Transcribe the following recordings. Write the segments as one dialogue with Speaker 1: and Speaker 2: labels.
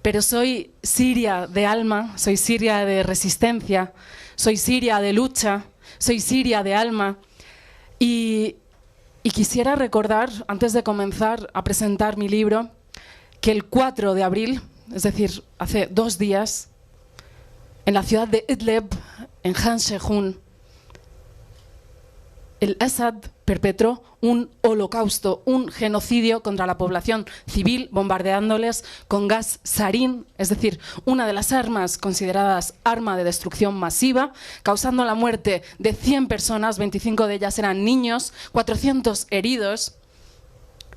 Speaker 1: pero soy siria de alma, soy siria de resistencia, soy siria de lucha, soy siria de alma. Y quisiera recordar, antes de comenzar a presentar mi libro, que el 4 de abril, es decir, hace 2 días, en la ciudad de Idlib, en Han Shejun, el Assad perpetró un holocausto, un genocidio contra la población civil, bombardeándoles con gas sarín, es decir, una de las armas consideradas arma de destrucción masiva, causando la muerte de 100 personas, 25 de ellas eran niños, 400 heridos,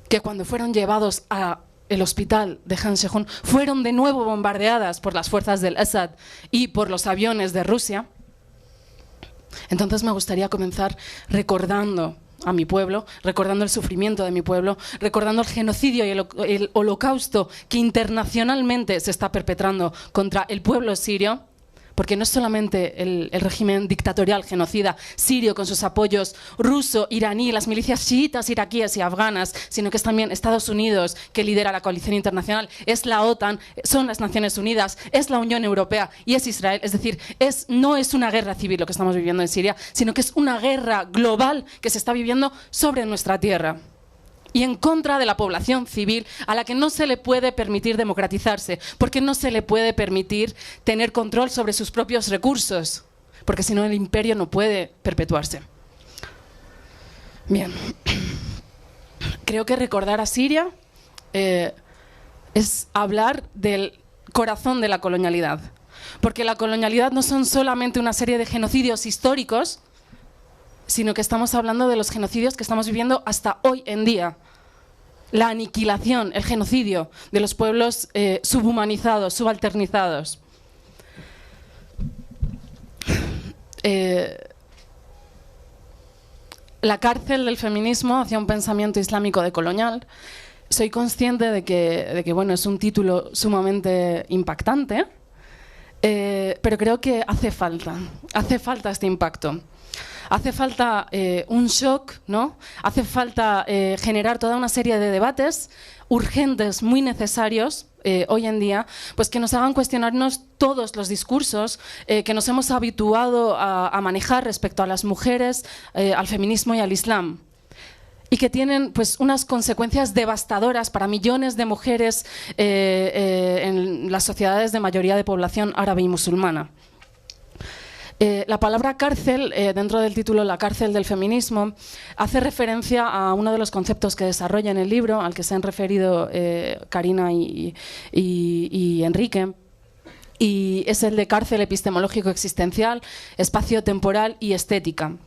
Speaker 1: que cuando fueron llevados al hospital de Han Shejun fueron de nuevo bombardeadas por las fuerzas del Assad y por los aviones de Rusia. Entonces me gustaría comenzar recordando a mi pueblo, recordando el sufrimiento de mi pueblo, recordando el genocidio y el holocausto que internacionalmente se está perpetrando contra el pueblo sirio, porque no es solamente el régimen dictatorial genocida sirio con sus apoyos ruso, iraní, las milicias chiitas iraquíes y afganas, sino que es también Estados Unidos, que lidera la coalición internacional, es la OTAN, son las Naciones Unidas, es la Unión Europea y es Israel. Es decir, no es una guerra civil lo que estamos viviendo en Siria, sino que es una guerra global que se está viviendo sobre nuestra tierra y en contra de la población civil, a la que no se le puede permitir democratizarse, porque no se le puede permitir tener control sobre sus propios recursos, porque si no el imperio no puede perpetuarse. Bien, creo que recordar a Siria es hablar del corazón de la colonialidad, porque la colonialidad no son solamente una serie de genocidios históricos, sino que estamos hablando de los genocidios que estamos viviendo hasta hoy en día. La aniquilación, el genocidio de los pueblos subhumanizados, subalternizados. La cárcel del feminismo hacia un pensamiento islámico decolonial. Soy consciente de que bueno, es un título sumamente impactante, pero creo que hace falta este impacto. Hace falta un shock, ¿no? Hace falta generar toda una serie de debates urgentes, muy necesarios hoy en día, pues que nos hagan cuestionarnos todos los discursos que nos hemos habituado a manejar respecto a las mujeres, al feminismo y al Islam. Y que tienen pues unas consecuencias devastadoras para millones de mujeres en las sociedades de mayoría de población árabe y musulmana. La palabra cárcel, dentro del título La cárcel del feminismo, hace referencia a uno de los conceptos que desarrolla en el libro, al que se han referido Karina y Enrique, y es el de cárcel epistemológico existencial, espacio temporal y estética.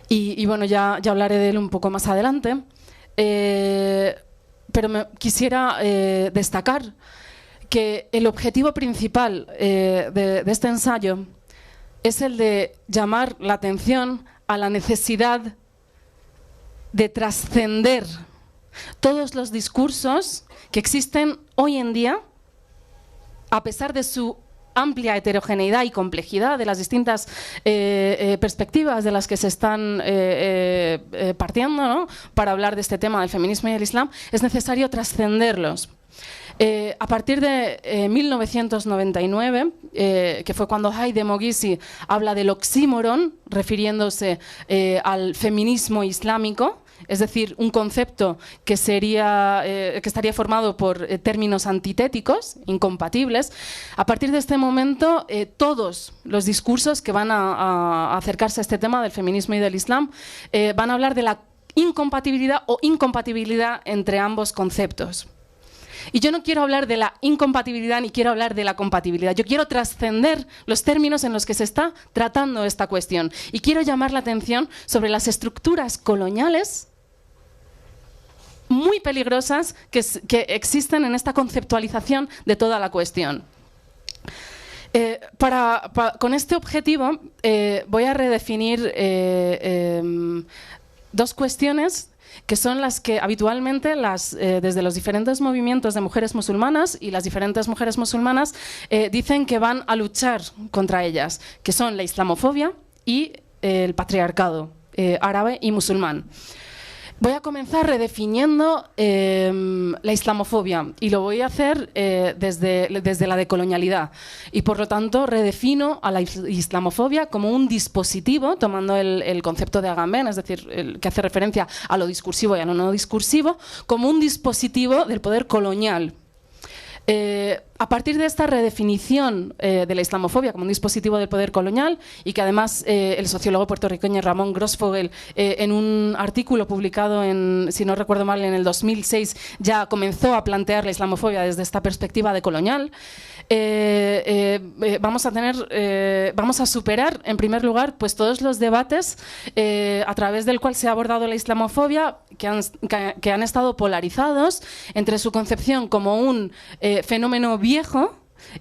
Speaker 1: Y bueno, ya hablaré de él un poco más adelante, pero quisiera destacar que el objetivo principal de este ensayo es el de llamar la atención a la necesidad de trascender todos los discursos que existen hoy en día, a pesar de su amplia heterogeneidad y complejidad, de las distintas perspectivas de las que se están partiendo, ¿no? Para hablar de este tema del feminismo y del Islam. Es necesario trascenderlos. A partir de 1999, que fue cuando Haide Moghisi habla del oxímoron, refiriéndose al feminismo islámico, es decir, un concepto que estaría formado por términos antitéticos, incompatibles. A partir de este momento, todos los discursos que van a acercarse a este tema del feminismo y del Islam van a hablar de la incompatibilidad o incompatibilidad entre ambos conceptos. Y yo no quiero hablar de la incompatibilidad ni quiero hablar de la compatibilidad. Yo quiero trascender los términos en los que se está tratando esta cuestión. Y quiero llamar la atención sobre las estructuras coloniales muy peligrosas que existen en esta conceptualización de toda la cuestión. Con este objetivo voy a redefinir dos cuestiones que son las que habitualmente desde los diferentes movimientos de mujeres musulmanas y las diferentes mujeres musulmanas dicen que van a luchar contra ellas, que son la islamofobia y el patriarcado árabe y musulmán. Voy a comenzar redefiniendo la islamofobia y lo voy a hacer desde la decolonialidad. Y por lo tanto redefino a la islamofobia como un dispositivo, tomando el concepto de Agamben, es decir, el que hace referencia a lo discursivo y a lo no discursivo, como un dispositivo del poder colonial. A partir de esta redefinición de la islamofobia como un dispositivo del poder colonial, y que además el sociólogo puertorriqueño Ramón Grossfogel en un artículo publicado si no recuerdo mal, en el 2006 ya comenzó a plantear la islamofobia desde esta perspectiva decolonial, vamos a superar en primer lugar pues todos los debates a través del cual se ha abordado la islamofobia que han estado polarizados entre su concepción como un fenómeno viejo,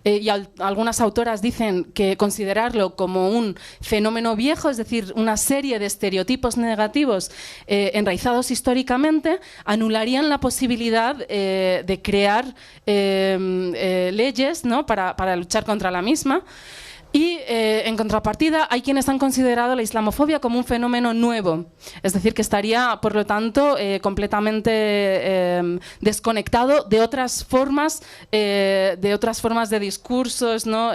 Speaker 1: y algunas autoras dicen que considerarlo como un fenómeno viejo, es decir, una serie de estereotipos negativos enraizados históricamente, anularían la posibilidad de crear leyes, ¿no?, para luchar contra la misma. Y en contrapartida hay quienes han considerado la islamofobia como un fenómeno nuevo, es decir, que estaría, por lo tanto, completamente desconectado de otras formas de discursos, ¿no?,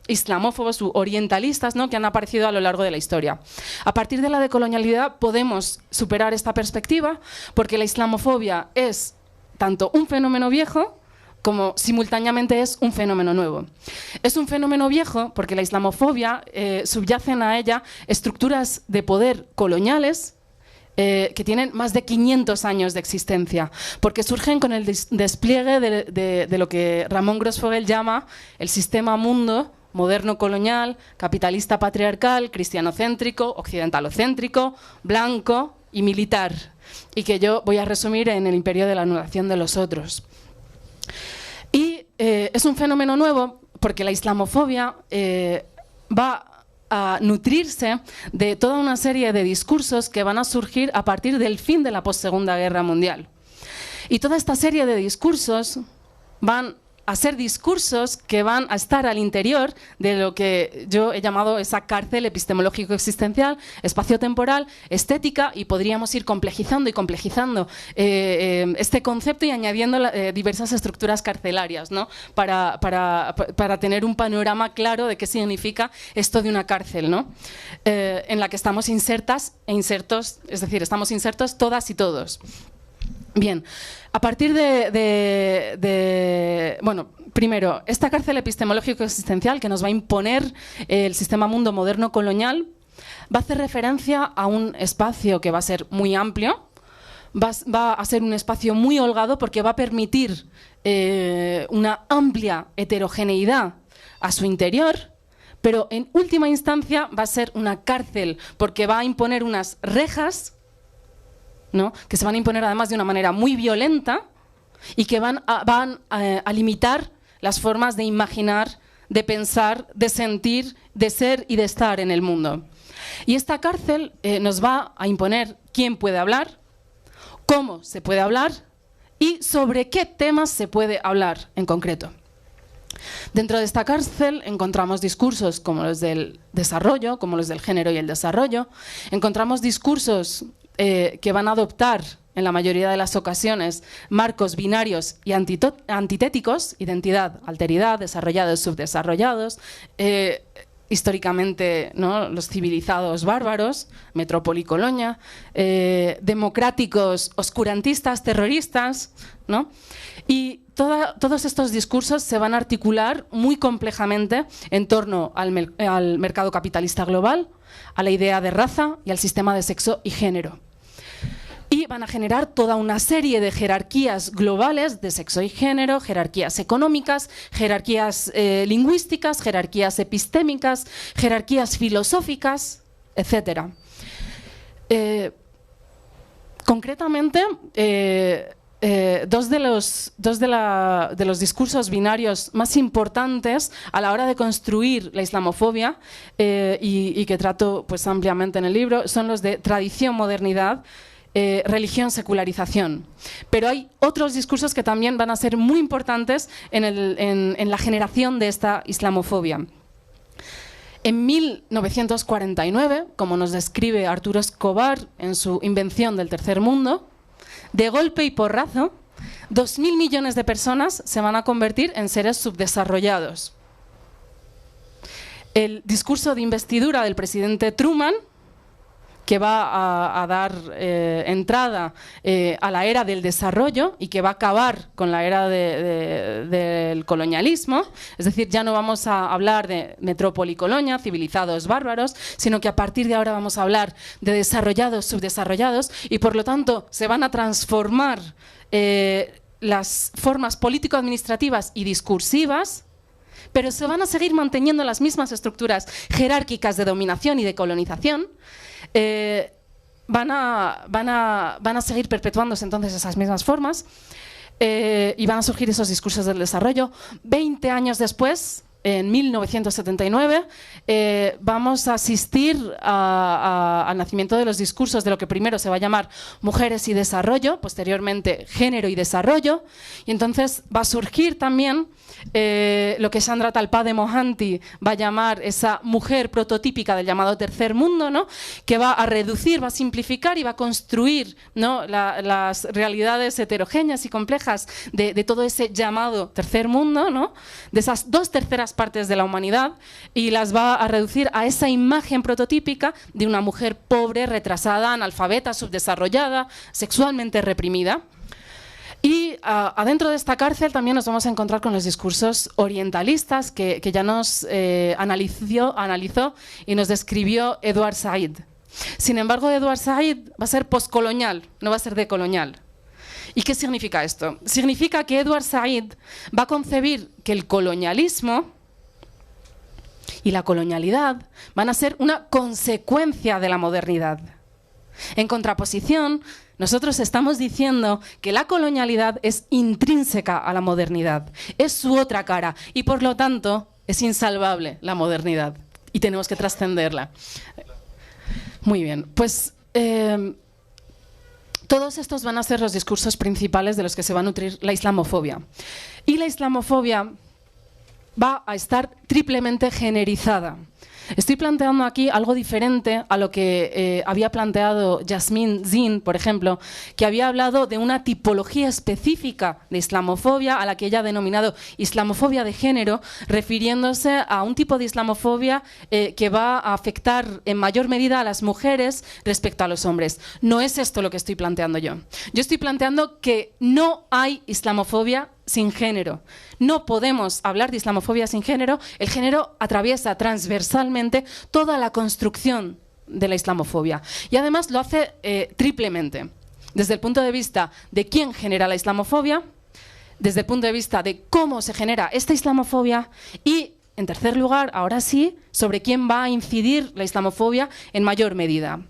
Speaker 1: islamófobos u orientalistas, ¿no?, que han aparecido a lo largo de la historia. A partir de la decolonialidad podemos superar esta perspectiva, porque la islamofobia es tanto un fenómeno viejo como simultáneamente es un fenómeno nuevo. Es un fenómeno viejo porque la islamofobia subyacen a ella estructuras de poder coloniales que tienen más de 500 años de existencia, porque surgen con el despliegue de lo que Ramón Grossfogel llama el sistema mundo moderno colonial, capitalista patriarcal, cristianocéntrico, occidentalocéntrico, blanco y militar, y que yo voy a resumir en el imperio de la anulación de los otros. Y es un fenómeno nuevo porque la islamofobia va a nutrirse de toda una serie de discursos que van a surgir a partir del fin de la post-Segunda Guerra Mundial. Y toda esta serie de discursos van a ser discursos que van a estar al interior de lo que yo he llamado esa cárcel epistemológico-existencial, espacio-temporal, estética, y podríamos ir complejizando y complejizando este concepto y añadiendo diversas estructuras carcelarias, ¿no?, para tener un panorama claro de qué significa esto de una cárcel, ¿no?, en la que estamos insertas e insertos, es decir, estamos insertos todas y todos. Bien, a partir bueno, primero, esta cárcel epistemológico-existencial que nos va a imponer el sistema mundo moderno colonial va a hacer referencia a un espacio que va a ser muy amplio, va a ser un espacio muy holgado porque va a permitir una amplia heterogeneidad a su interior, pero en última instancia va a ser una cárcel porque va a imponer unas rejas, ¿no?, que se van a imponer además de una manera muy violenta y que van a limitar las formas de imaginar, de pensar, de sentir, de ser y de estar en el mundo. Y esta cárcel nos va a imponer quién puede hablar, cómo se puede hablar y sobre qué temas se puede hablar en concreto. Dentro de esta cárcel encontramos discursos como los del desarrollo, como los del género y el desarrollo. Encontramos discursos que van a adoptar, en la mayoría de las ocasiones, marcos binarios y antitéticos, identidad, alteridad, desarrollados, subdesarrollados, históricamente, ¿no?, los civilizados bárbaros, metrópoli, colonia, democráticos, oscurantistas, terroristas, ¿no? Y todos estos discursos se van a articular muy complejamente en torno al mercado capitalista global, a la idea de raza y al sistema de sexo y género. Y van a generar toda una serie de jerarquías globales de sexo y género, jerarquías económicas, jerarquías lingüísticas, jerarquías epistémicas, jerarquías filosóficas, etc. Concretamente, dos de los discursos binarios más importantes a la hora de construir la islamofobia y que trato pues ampliamente en el libro son los de tradición-modernidad, religión, secularización. Pero hay otros discursos que también van a ser muy importantes en la generación de esta islamofobia. En 1949, como nos describe Arturo Escobar en su Invención del Tercer Mundo, de golpe y porrazo, 2.000 millones de personas se van a convertir en seres subdesarrollados. El discurso de investidura del presidente Truman, que va a dar entrada a la era del desarrollo y que va a acabar con la era del colonialismo, es decir, ya no vamos a hablar de metrópoli y colonia, civilizados bárbaros, sino que a partir de ahora vamos a hablar de desarrollados, subdesarrollados, y por lo tanto se van a transformar las formas político-administrativas y discursivas, pero se van a seguir manteniendo las mismas estructuras jerárquicas de dominación y de colonización. Van a seguir perpetuándose entonces esas mismas formas y van a surgir esos discursos del desarrollo. 20 años después, en 1979, vamos a asistir al nacimiento de los discursos de lo que primero se va a llamar mujeres y desarrollo, posteriormente género y desarrollo, y entonces va a surgir también lo que Sandra Talpade Mohanty va a llamar esa mujer prototípica del llamado tercer mundo, ¿no? Que va a reducir, va a simplificar y va a construir, ¿no? las realidades heterogéneas y complejas de todo ese llamado tercer mundo, ¿no? De esas 2/3 partes de la humanidad, y las va a reducir a esa imagen prototípica de una mujer pobre, retrasada, analfabeta, subdesarrollada, sexualmente reprimida. Y adentro de esta cárcel también nos vamos a encontrar con los discursos orientalistas que ya nos analizó y nos describió Edward Said. Sin embargo, Edward Said va a ser poscolonial, no va a ser decolonial. ¿Y qué significa esto? Significa que Edward Said va a concebir que el colonialismo y la colonialidad van a ser una consecuencia de la modernidad. En contraposición, nosotros estamos diciendo que la colonialidad es intrínseca a la modernidad, es su otra cara, y por lo tanto es insalvable la modernidad y tenemos que trascenderla. Muy bien, pues todos estos van a ser los discursos principales de los que se va a nutrir la islamofobia. Y la islamofobia va a estar triplemente generizada. Estoy planteando aquí algo diferente a lo que había planteado Yasmin Zin, por ejemplo, que había hablado de una tipología específica de islamofobia a la que ella ha denominado islamofobia de género, refiriéndose a un tipo de islamofobia que va a afectar en mayor medida a las mujeres respecto a los hombres. No es esto lo que estoy planteando yo. Yo estoy planteando que no hay islamofobia sin género. No podemos hablar de islamofobia sin género. El género atraviesa transversalmente toda la construcción de la islamofobia. Y además lo hace triplemente. Desde el punto de vista de quién genera la islamofobia, desde el punto de vista de cómo se genera esta islamofobia y, en tercer lugar, ahora sí, sobre quién va a incidir la islamofobia en mayor medida.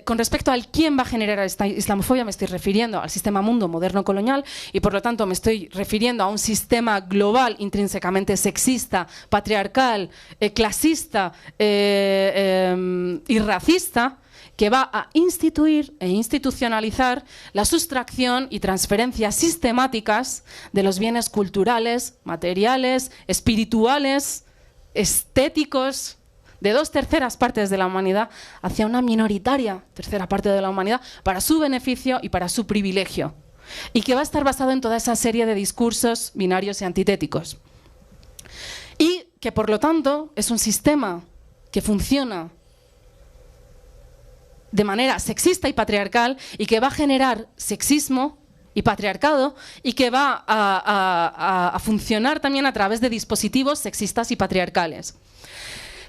Speaker 1: Con respecto al quién va a generar esta islamofobia, me estoy refiriendo al sistema mundo moderno colonial y por lo tanto me estoy refiriendo a un sistema global intrínsecamente sexista, patriarcal, clasista y racista, que va a instituir e institucionalizar la sustracción y transferencias sistemáticas de los bienes culturales, materiales, espirituales, estéticos, de 2/3 partes de la humanidad hacia una minoritaria tercera parte de la humanidad para su beneficio y para su privilegio, y que va a estar basado en toda esa serie de discursos binarios y antitéticos, y que por lo tanto es un sistema que funciona de manera sexista y patriarcal y que va a generar sexismo y patriarcado y que va a funcionar también a través de dispositivos sexistas y patriarcales.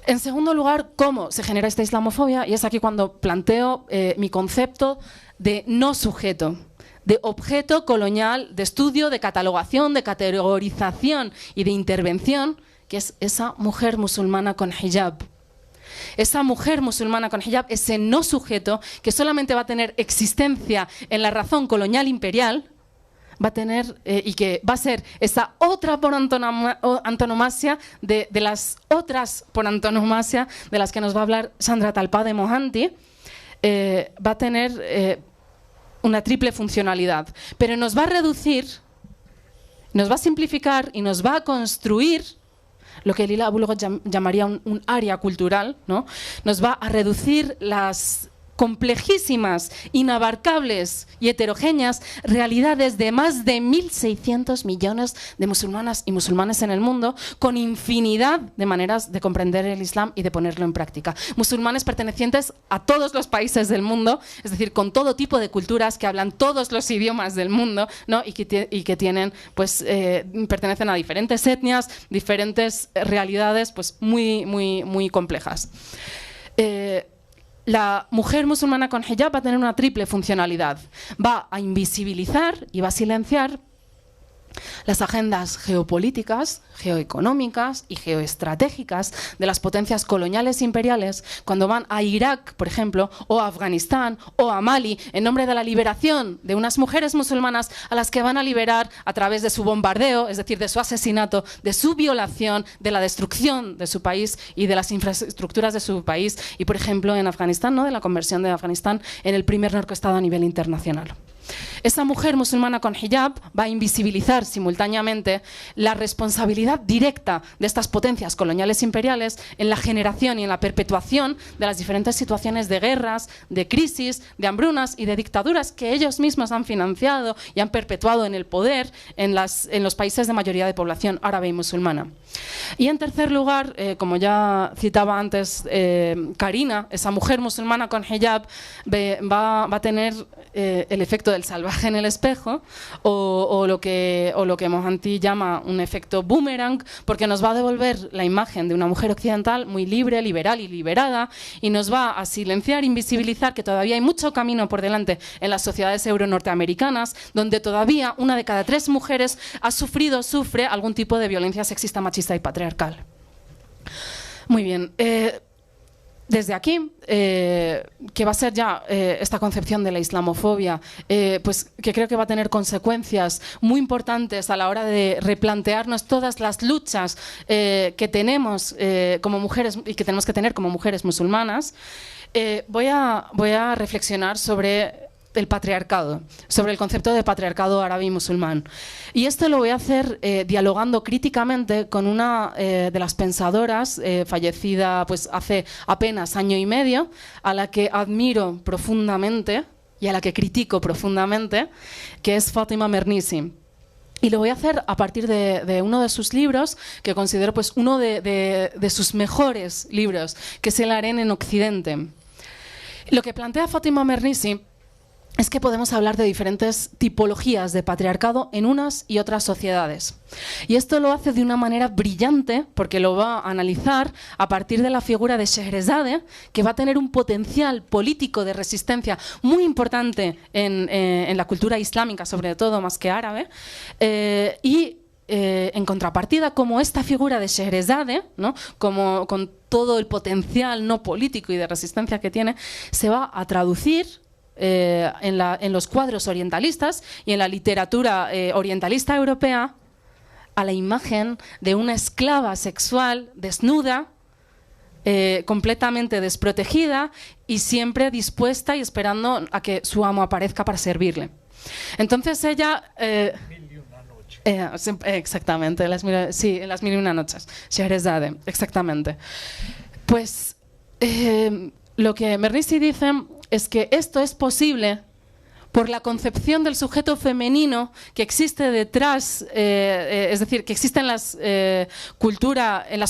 Speaker 1: En segundo lugar, ¿cómo se genera esta islamofobia? Y es aquí cuando planteo mi concepto de no sujeto, de objeto colonial, de estudio, de catalogación, de categorización y de intervención, que es esa mujer musulmana con hijab. Esa mujer musulmana con hijab, ese no sujeto que solamente va a tener existencia en la razón colonial imperial, va a tener y que va a ser esa otra por antonomasia de las otras por antonomasia de las que nos va a hablar Sandra Talpade Mohanty, va a tener una triple funcionalidad, pero nos va a reducir, nos va a simplificar y nos va a construir lo que Lila Bullock llamaría un área cultural, ¿no? Nos va a reducir las complejísimas, inabarcables y heterogéneas realidades de más de 1.600 millones de musulmanas y musulmanes en el mundo, con infinidad de maneras de comprender el Islam y de ponerlo en práctica. Musulmanes pertenecientes a todos los países del mundo, es decir, con todo tipo de culturas, que hablan todos los idiomas del mundo, ¿no? y que tienen, pues, pertenecen a diferentes etnias, diferentes realidades, pues, muy complejas. La mujer musulmana con hijab va a tener una triple funcionalidad. Va a invisibilizar y va a silenciar las agendas geopolíticas, geoeconómicas y geoestratégicas de las potencias coloniales imperiales cuando van a Irak, por ejemplo, o a Afganistán o a Mali en nombre de la liberación de unas mujeres musulmanas a las que van a liberar a través de su bombardeo, es decir, de su asesinato, de su violación, de la destrucción de su país y de las infraestructuras de su país y, por ejemplo, en Afganistán, ¿no? de la conversión de Afganistán en el primer narcoestado a nivel internacional. Esa mujer musulmana con hijab va a invisibilizar simultáneamente la responsabilidad directa de estas potencias coloniales imperiales en la generación y en la perpetuación de las diferentes situaciones de guerras, de crisis, de hambrunas y de dictaduras que ellos mismos han financiado y han perpetuado en el poder en los países de mayoría de población árabe y musulmana. Y en tercer lugar, como ya citaba antes Karina, esa mujer musulmana con hijab va a tener el efecto del salvaje en el espejo o lo que Mohanty llama un efecto boomerang, porque nos va a devolver la imagen de una mujer occidental muy libre, liberal y liberada, y nos va a silenciar, invisibilizar que todavía hay mucho camino por delante en las sociedades euro-norteamericanas, donde todavía 1 de cada 3 mujeres sufre algún tipo de violencia sexista, machista y patriarcal. Muy bien. Desde aquí, que va a ser ya esta concepción de la islamofobia, pues que creo que va a tener consecuencias muy importantes a la hora de replantearnos todas las luchas que tenemos como mujeres y que tenemos que tener como mujeres musulmanas, voy a reflexionar sobre el patriarcado, sobre el concepto de patriarcado árabe y musulmán. Y esto lo voy a hacer dialogando críticamente con una de las pensadoras, fallecida pues hace apenas año y medio, a la que admiro profundamente y a la que critico profundamente, que es Fátima Mernissi. Y lo voy a hacer a partir de uno de sus libros, que considero pues uno de sus mejores libros, que es El harén en Occidente. Lo que plantea Fátima Mernissi es que podemos hablar de diferentes tipologías de patriarcado en unas y otras sociedades. Y esto lo hace de una manera brillante, porque lo va a analizar a partir de la figura de Scheherazade, que va a tener un potencial político de resistencia muy importante en la cultura islámica, sobre todo más que árabe, en contrapartida, como esta figura de Scheherazade, ¿no? Con todo el potencial no político y de resistencia que tiene, se va a traducir en los cuadros orientalistas y en la literatura orientalista europea a la imagen de una esclava sexual desnuda, completamente desprotegida y siempre dispuesta y esperando a que su amo aparezca para servirle. Entonces ella... exactamente, en las 1001 noches. Scheherazade, exactamente. Pues lo que Mernissi dice es que esto es posible por la concepción del sujeto femenino que existe detrás, es decir, que existe en las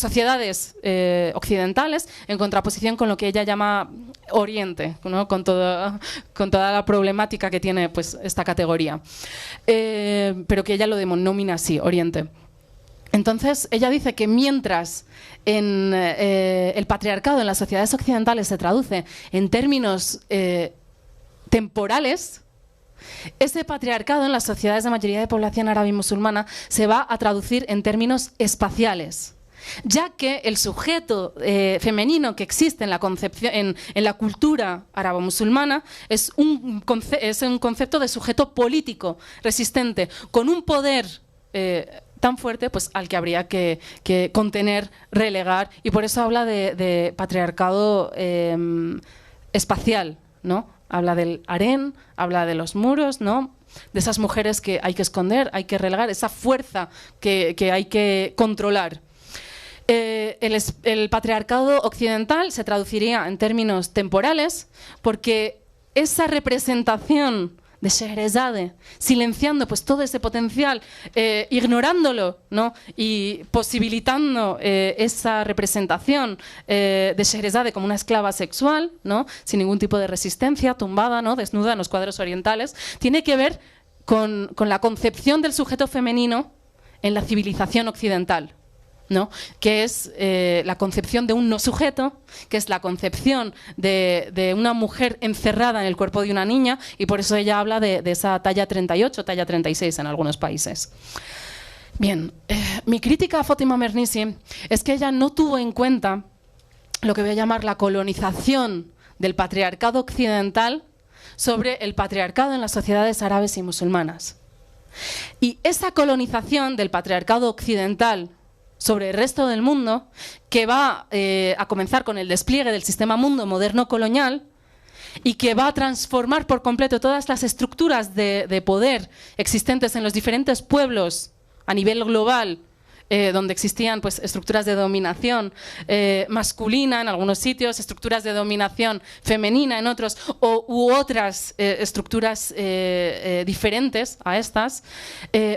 Speaker 1: sociedades occidentales, en contraposición con lo que ella llama Oriente, ¿no? con toda la problemática que tiene pues, esta categoría, pero que ella lo denomina así, Oriente. Entonces, ella dice que mientras el patriarcado en las sociedades occidentales se traduce en términos temporales, ese patriarcado en las sociedades de mayoría de población árabe y musulmana se va a traducir en términos espaciales, ya que el sujeto femenino que existe en la concepción, en la cultura arabo-musulmana es un concepto de sujeto político resistente, con un poder tan fuerte pues, al que habría que contener, relegar, y por eso habla de patriarcado espacial, ¿no? Habla del harén, habla de los muros, ¿no? De esas mujeres que hay que esconder, hay que relegar, esa fuerza que hay que controlar. El patriarcado occidental se traduciría en términos temporales porque esa representación de Scheherazade, silenciando pues todo ese potencial, ignorándolo, ¿no? Y posibilitando esa representación de Scheherazade como una esclava sexual, ¿no? Sin ningún tipo de resistencia, tumbada, ¿no? Desnuda en los cuadros orientales, tiene que ver con la concepción del sujeto femenino en la civilización occidental, ¿no? Que es la concepción de un no sujeto, que es la concepción de una mujer encerrada en el cuerpo de una niña, y por eso ella habla de esa talla 38, talla 36 en algunos países. Bien, mi crítica a Fátima Mernissi es que ella no tuvo en cuenta lo que voy a llamar la colonización del patriarcado occidental sobre el patriarcado en las sociedades árabes y musulmanas. Y esa colonización del patriarcado occidental sobre el resto del mundo, que va a comenzar con el despliegue del sistema mundo moderno colonial y que va a transformar por completo todas las estructuras de poder existentes en los diferentes pueblos a nivel global, donde existían pues, estructuras de dominación masculina en algunos sitios, estructuras de dominación femenina en otros, u otras estructuras diferentes a estas,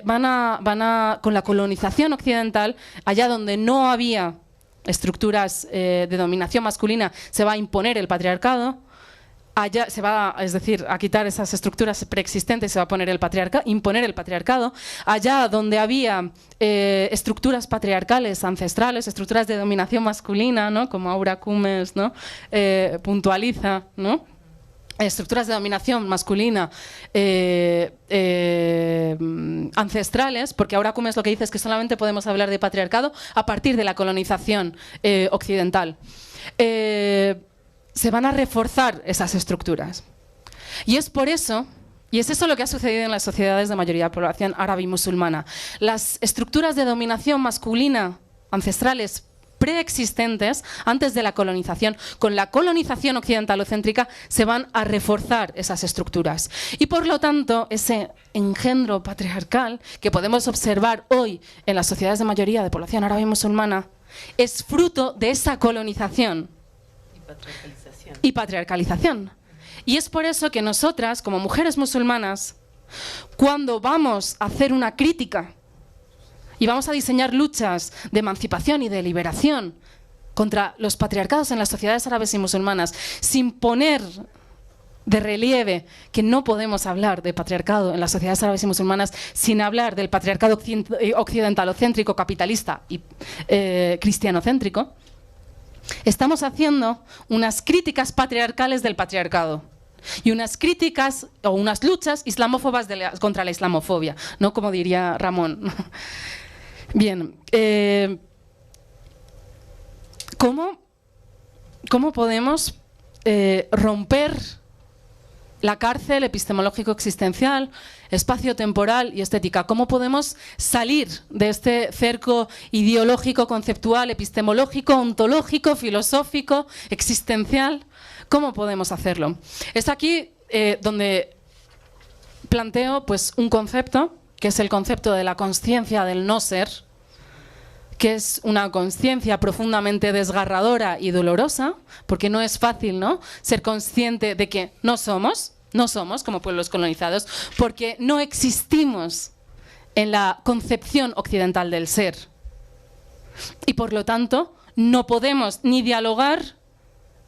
Speaker 1: van con la colonización occidental, allá donde no había estructuras de dominación masculina, se va a imponer el patriarcado. Allá se va, es decir, a quitar esas estructuras preexistentes, se va a poner imponer el patriarcado. Allá donde había estructuras patriarcales ancestrales, estructuras de dominación masculina, ¿no? Como Aura Cumes, ¿no? Puntualiza, ¿no? Estructuras de dominación masculina ancestrales, porque Aura Cumes lo que dice es que solamente podemos hablar de patriarcado a partir de la colonización occidental. Se van a reforzar esas estructuras. Y es por eso, y es eso lo que ha sucedido en las sociedades de mayoría de población árabe y musulmana. Las estructuras de dominación masculina ancestrales preexistentes antes de la colonización, con la colonización occidentalocéntrica, se van a reforzar esas estructuras. Y por lo tanto, ese engendro patriarcal que podemos observar hoy en las sociedades de mayoría de población árabe y musulmana es fruto de esa colonización y patriarcalización. Y es por eso que nosotras, como mujeres musulmanas, cuando vamos a hacer una crítica y vamos a diseñar luchas de emancipación y de liberación contra los patriarcados en las sociedades árabes y musulmanas, sin poner de relieve que no podemos hablar de patriarcado en las sociedades árabes y musulmanas sin hablar del patriarcado occidentalocéntrico, capitalista y cristianocéntrico, estamos haciendo unas críticas patriarcales del patriarcado y unas críticas o unas luchas islamófobas contra la islamofobia, ¿no? Como diría Ramón. Bien, ¿cómo podemos romper la cárcel epistemológico-existencial, espacio-temporal y estética? ¿Cómo podemos salir de este cerco ideológico, conceptual, epistemológico, ontológico, filosófico, existencial? ¿Cómo podemos hacerlo? Es aquí donde planteo pues, un concepto, que es el concepto de la consciencia del no ser, que es una consciencia profundamente desgarradora y dolorosa, porque no es fácil, ¿no?, ser consciente de que no somos como pueblos colonizados, porque no existimos en la concepción occidental del ser. Y por lo tanto, no podemos ni dialogar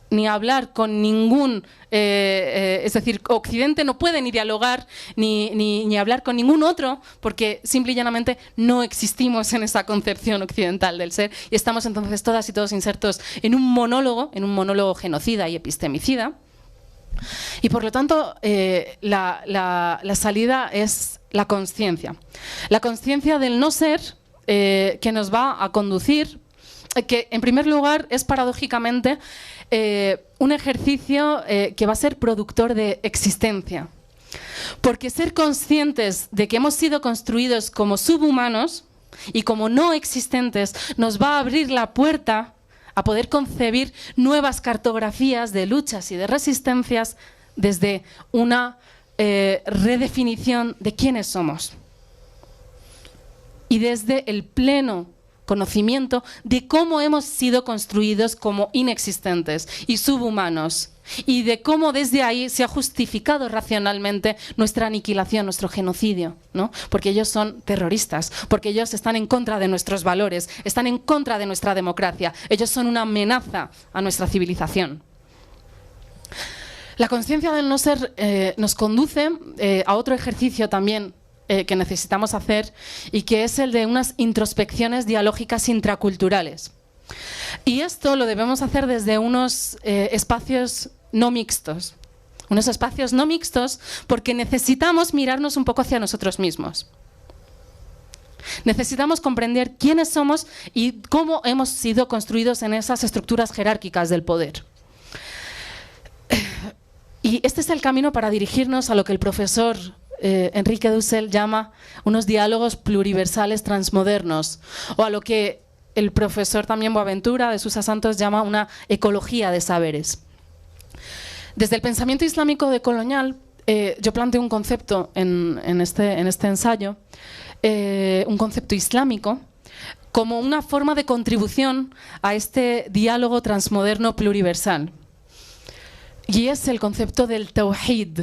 Speaker 1: ni hablar con ningún... es decir, Occidente no puede ni dialogar ni hablar con ningún otro porque simple y llanamente no existimos en esa concepción occidental del ser y estamos entonces todas y todos insertos en un monólogo genocida y epistemicida. Y por lo tanto, la salida es la consciencia. La consciencia del no ser que nos va a conducir, que en primer lugar es paradójicamente un ejercicio que va a ser productor de existencia. Porque ser conscientes de que hemos sido construidos como subhumanos y como no existentes nos va a abrir la puerta a poder concebir nuevas cartografías de luchas y de resistencias desde una redefinición de quiénes somos. Y desde el pleno conocimiento de cómo hemos sido construidos como inexistentes y subhumanos, y de cómo desde ahí se ha justificado racionalmente nuestra aniquilación, nuestro genocidio, ¿no? Porque ellos son terroristas, porque ellos están en contra de nuestros valores, están en contra de nuestra democracia, ellos son una amenaza a nuestra civilización. La conciencia del no ser nos conduce a otro ejercicio también que necesitamos hacer, y que es el de unas introspecciones dialógicas intraculturales. Y esto lo debemos hacer desde unos espacios no mixtos. Unos espacios no mixtos porque necesitamos mirarnos un poco hacia nosotros mismos. Necesitamos comprender quiénes somos y cómo hemos sido construidos en esas estructuras jerárquicas del poder. Y este es el camino para dirigirnos a lo que el profesor Enrique Dussel llama unos diálogos pluriversales transmodernos, o a lo que el profesor también Boaventura de Sousa Santos llama una ecología de saberes. Desde el pensamiento islámico decolonial, yo planteo un concepto en este ensayo, un concepto islámico, como una forma de contribución a este diálogo transmoderno pluriversal. Y es el concepto del tawhid.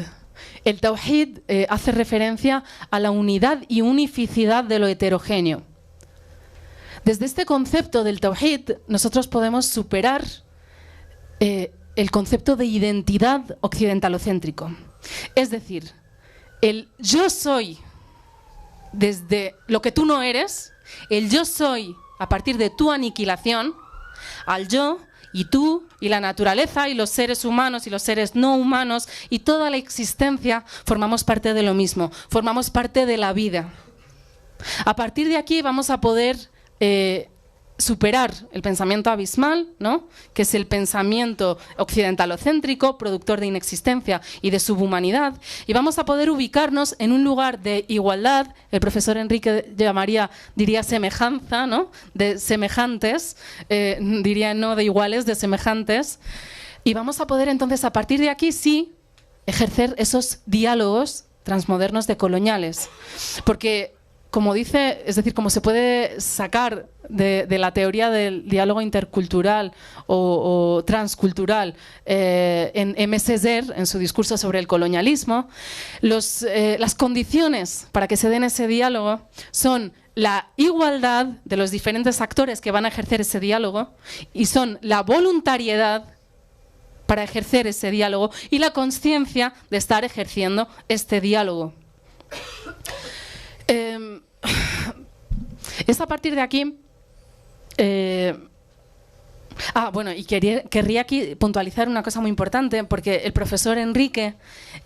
Speaker 1: El tawhid hace referencia a la unidad y unificidad de lo heterogéneo. Desde este concepto del tawhid, nosotros podemos superar el concepto de identidad occidentalocéntrico. Es decir, el yo soy desde lo que tú no eres, el yo soy a partir de tu aniquilación, al yo y tú y la naturaleza y los seres humanos y los seres no humanos y toda la existencia formamos parte de lo mismo, formamos parte de la vida. A partir de aquí vamos a poder superar el pensamiento abismal, ¿no? Que es el pensamiento occidentalocéntrico, productor de inexistencia y de subhumanidad, y vamos a poder ubicarnos en un lugar de igualdad. El profesor Enrique diría semejanza, ¿no? De semejantes, diría no de iguales, de semejantes, y vamos a poder entonces a partir de aquí sí ejercer esos diálogos transmodernos decoloniales, porque como dice, es decir, como se puede sacar de la teoría del diálogo intercultural o transcultural en M. Césaire, en su discurso sobre el colonialismo, las condiciones para que se den ese diálogo son la igualdad de los diferentes actores que van a ejercer ese diálogo, y son la voluntariedad para ejercer ese diálogo y la consciencia de estar ejerciendo este diálogo. Es a partir de aquí. Bueno, y querría aquí puntualizar una cosa muy importante, porque el profesor Enrique,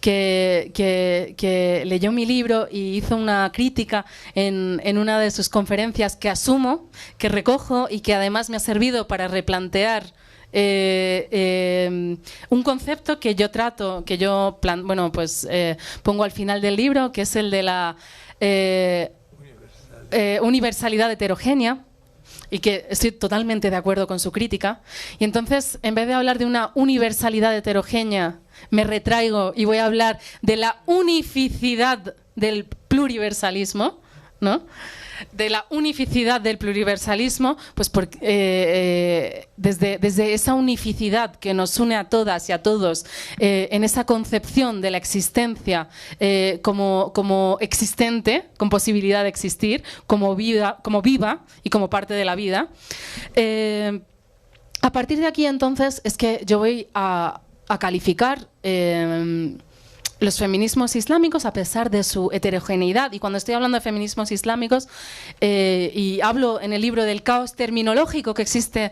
Speaker 1: que leyó mi libro y hizo una crítica en una de sus conferencias que asumo, que recojo y que además me ha servido para replantear un concepto que yo trato, que yo pongo al final del libro, que es el de la universalidad heterogénea, y que estoy totalmente de acuerdo con su crítica. Y entonces, en vez de hablar de una universalidad heterogénea, me retraigo y voy a hablar de la unificidad del pluriversalismo, ¿no? De la unificidad del pluriversalismo, pues desde esa unificidad que nos une a todas y a todos, en esa concepción de la existencia como existente, con posibilidad de existir, como viva y como parte de la vida. A partir de aquí, entonces, es que yo voy a calificar los feminismos islámicos a pesar de su heterogeneidad. Y cuando estoy hablando de feminismos islámicos, y hablo en el libro del caos terminológico que existe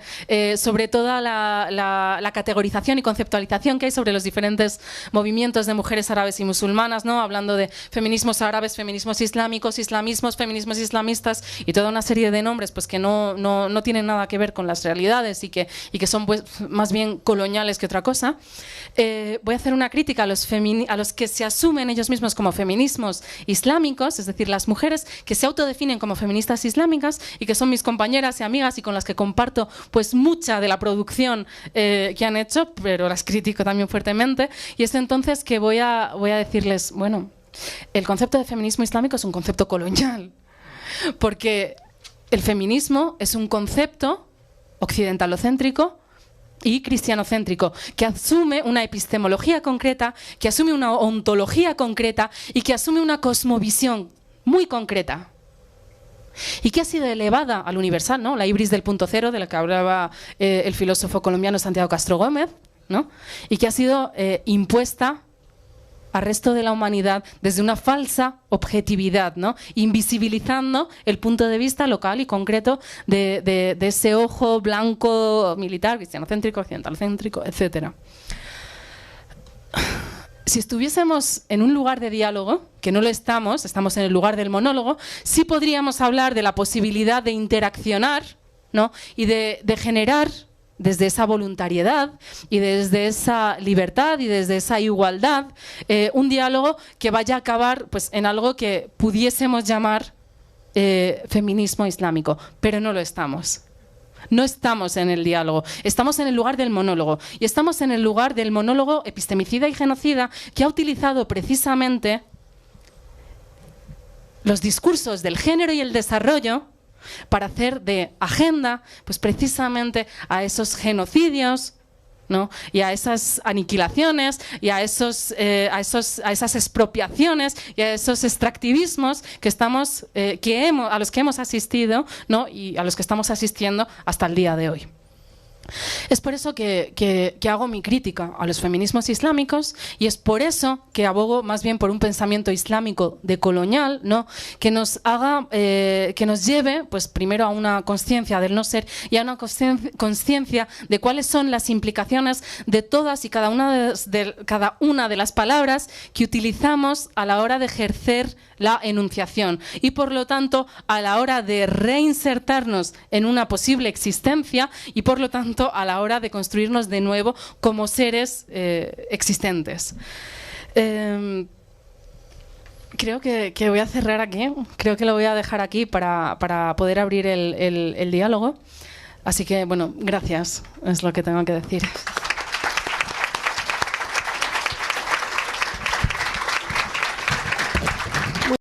Speaker 1: sobre toda la categorización y conceptualización que hay sobre los diferentes movimientos de mujeres árabes y musulmanas, ¿no? Hablando de feminismos árabes, feminismos islámicos, islamismos, feminismos islamistas y toda una serie de nombres pues, que no tienen nada que ver con las realidades y que son pues, más bien coloniales que otra cosa. Voy a hacer una crítica a los que se asumen ellos mismos como feminismos islámicos, es decir, las mujeres que se autodefinen como feministas islámicas y que son mis compañeras y amigas y con las que comparto pues mucha de la producción que han hecho, pero las critico también fuertemente. Y es entonces que voy a decirles, bueno, el concepto de feminismo islámico es un concepto colonial, porque el feminismo es un concepto occidentalocéntrico y cristianocéntrico, que asume una epistemología concreta, que asume una ontología concreta y que asume una cosmovisión muy concreta. Y que ha sido elevada al universal, ¿no? La ibris del punto cero, de la que hablaba el filósofo colombiano Santiago Castro Gómez, ¿no? Y que ha sido impuesta al resto de la humanidad desde una falsa objetividad, ¿no? Invisibilizando el punto de vista local y concreto de ese ojo blanco militar, cristianocéntrico, occidentalocéntrico, etc. Si estuviésemos en un lugar de diálogo, que no lo estamos, estamos en el lugar del monólogo, sí podríamos hablar de la posibilidad de interaccionar, ¿no? Y de generar desde esa voluntariedad y desde esa libertad y desde esa igualdad, un diálogo que vaya a acabar pues, en algo que pudiésemos llamar feminismo islámico, pero no lo estamos. No estamos en el diálogo, estamos en el lugar del monólogo. Y estamos en el lugar del monólogo epistemicida y genocida que ha utilizado precisamente los discursos del género y el desarrollo para hacer de agenda, pues precisamente a esos genocidios, ¿no? Y a esas aniquilaciones y a esas expropiaciones y a esos extractivismos que a los que hemos asistido, ¿no? Y a los que estamos asistiendo hasta el día de hoy. Es por eso que hago mi crítica a los feminismos islámicos y es por eso que abogo más bien por un pensamiento islámico decolonial, ¿no? Que nos lleve pues primero a una conciencia del no ser y a una conciencia de cuáles son las implicaciones de todas y cada una de las palabras que utilizamos a la hora de ejercer la enunciación y por lo tanto a la hora de reinsertarnos en una posible existencia y por lo tanto a la hora de construirnos de nuevo como seres existentes. Creo que voy a cerrar aquí, creo que lo voy a dejar aquí para poder abrir el diálogo. Así que, bueno, gracias, es lo que tengo que decir.